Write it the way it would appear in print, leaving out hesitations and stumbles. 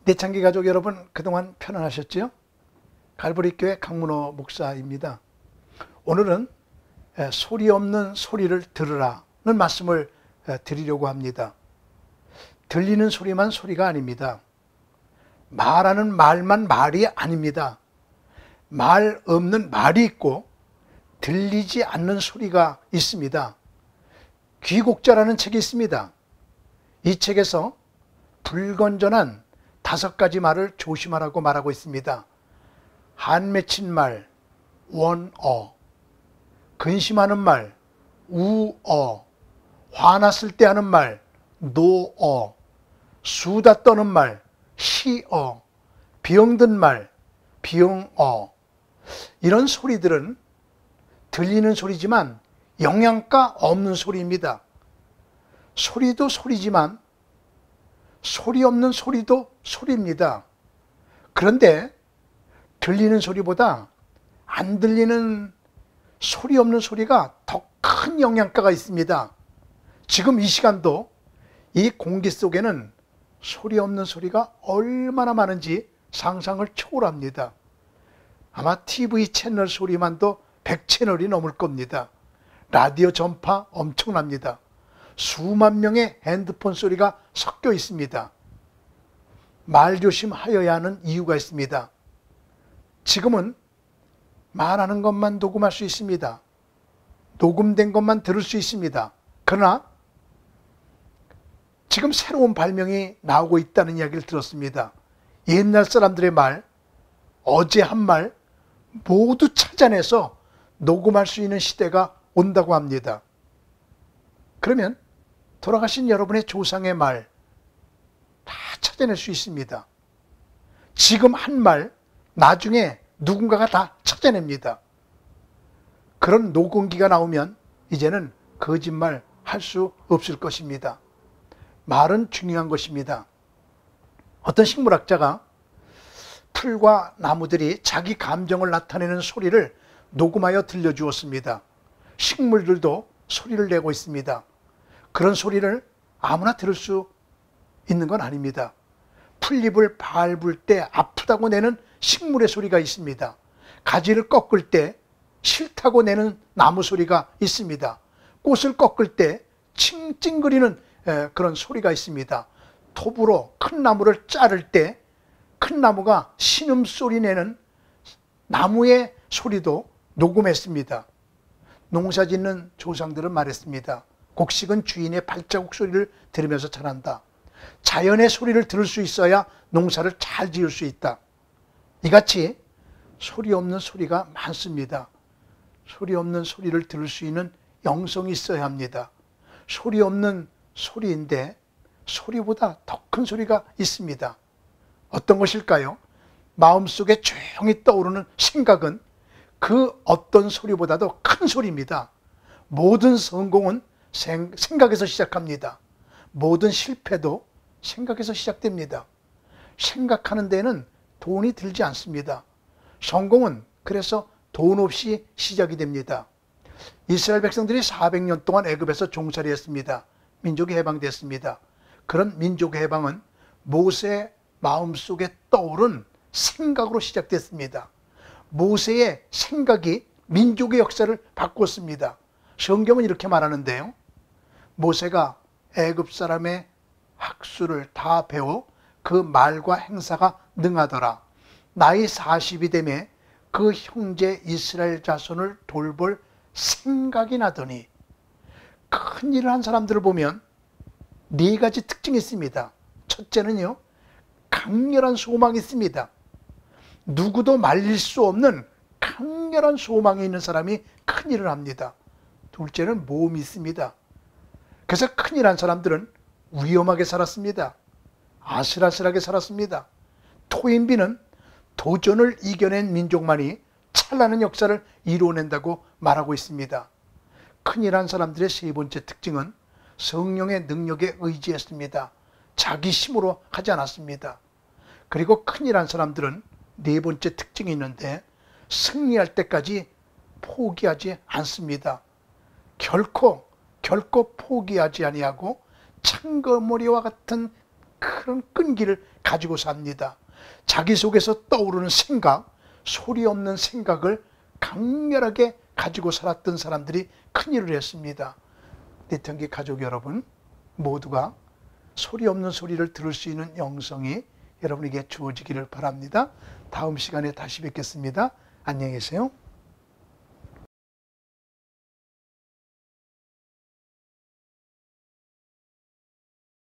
내창기 가족 여러분, 그동안 편안하셨지요? 갈보리교회 강문호 목사입니다. 오늘은 소리 없는 소리를 들으라는 말씀을 드리려고 합니다. 들리는 소리만 소리가 아닙니다. 말하는 말만 말이 아닙니다. 말 없는 말이 있고 들리지 않는 소리가 있습니다. 귀곡자라는 책이 있습니다. 이 책에서 불건전한 5가지 말을 조심하라고 말하고 있습니다. 한 맺힌 말, 원어, 근심하는 말, 우어, 화났을 때 하는 말, 노어, 수다 떠는 말, 시어, 병든 말, 병어. 이런 소리들은 들리는 소리지만 영양가 없는 소리입니다. 소리도 소리지만 소리 없는 소리도 소리입니다. 그런데 들리는 소리보다 안 들리는 소리 없는 소리가 더 큰 영양가가 있습니다. 지금 이 시간도 이 공기 속에는 소리 없는 소리가 얼마나 많은지 상상을 초월합니다. 아마 TV 채널 소리만도 100채널이 넘을 겁니다. 라디오 전파 엄청납니다. 수만 명의 핸드폰 소리가 섞여 있습니다. 말조심하여야 하는 이유가 있습니다. 지금은 말하는 것만 녹음할 수 있습니다. 녹음된 것만 들을 수 있습니다. 그러나 지금 새로운 발명이 나오고 있다는 이야기를 들었습니다. 옛날 사람들의 말, 어제 한 말 모두 찾아내서 녹음할 수 있는 시대가 온다고 합니다. 그러면 돌아가신 여러분의 조상의 말 다 찾아낼 수 있습니다. 지금 한 말 나중에 누군가가 다 찾아냅니다. 그런 녹음기가 나오면 이제는 거짓말 할 수 없을 것입니다. 말은 중요한 것입니다. 어떤 식물학자가 풀과 나무들이 자기 감정을 나타내는 소리를 녹음하여 들려주었습니다. 식물들도 소리를 내고 있습니다. 그런 소리를 아무나 들을 수 있는 건 아닙니다. 풀잎을 밟을 때 아프다고 내는 식물의 소리가 있습니다. 가지를 꺾을 때 싫다고 내는 나무 소리가 있습니다. 꽃을 꺾을 때 찡찡거리는 그런 소리가 있습니다. 톱으로 큰 나무를 자를 때 큰 나무가 신음소리 내는 나무의 소리도 녹음했습니다. 농사 짓는 조상들은 말했습니다. 곡식은 주인의 발자국 소리를 들으면서 자란다. 자연의 소리를 들을 수 있어야 농사를 잘 지을 수 있다. 이같이 소리 없는 소리가 많습니다. 소리 없는 소리를 들을 수 있는 영성이 있어야 합니다. 소리 없는 소리인데 소리보다 더 큰 소리가 있습니다. 어떤 것일까요? 마음속에 조용히 떠오르는 생각은 그 어떤 소리보다도 큰 소리입니다. 모든 성공은 생각에서 시작합니다. 모든 실패도 생각에서 시작됩니다. 생각하는 데는 돈이 들지 않습니다. 성공은 그래서 돈 없이 시작이 됩니다. 이스라엘 백성들이 400년 동안 애굽에서 종살이 했습니다. 민족이 해방됐습니다. 그런 민족 해방은 모세의 마음속에 떠오른 생각으로 시작됐습니다. 모세의 생각이 민족의 역사를 바꿨습니다. 성경은 이렇게 말하는데요. 모세가 애굽 사람의 학수를 다 배워 그 말과 행사가 능하더라. 나이 40이 되매 그 형제 이스라엘 자손을 돌볼 생각이 나더니. 큰 일을 한 사람들을 보면 4가지 특징이 있습니다. 첫째는요, 강렬한 소망이 있습니다. 누구도 말릴 수 없는 강렬한 소망이 있는 사람이 큰 일을 합니다. 둘째는 모험이 있습니다. 그래서 큰일 한 사람들은 위험하게 살았습니다. 아슬아슬하게 살았습니다. 토인비는 도전을 이겨낸 민족만이 찬란한 역사를 이루어낸다고 말하고 있습니다. 큰일 한 사람들의 3번째 특징은 성령의 능력에 의지했습니다. 자기 힘으로 하지 않았습니다. 그리고 큰일 한 사람들은 4번째 특징이 있는데 승리할 때까지 포기하지 않습니다. 결코 포기하지 아니하고 창거머리와 같은 그런 끈기를 가지고 삽니다. 자기 속에서 떠오르는 생각, 소리 없는 생각을 강렬하게 가지고 살았던 사람들이 큰일을 했습니다. 내턴기 가족 여러분, 모두가 소리 없는 소리를 들을 수 있는 영성이 여러분에게 주어지기를 바랍니다. 다음 시간에 다시 뵙겠습니다. 안녕히 계세요.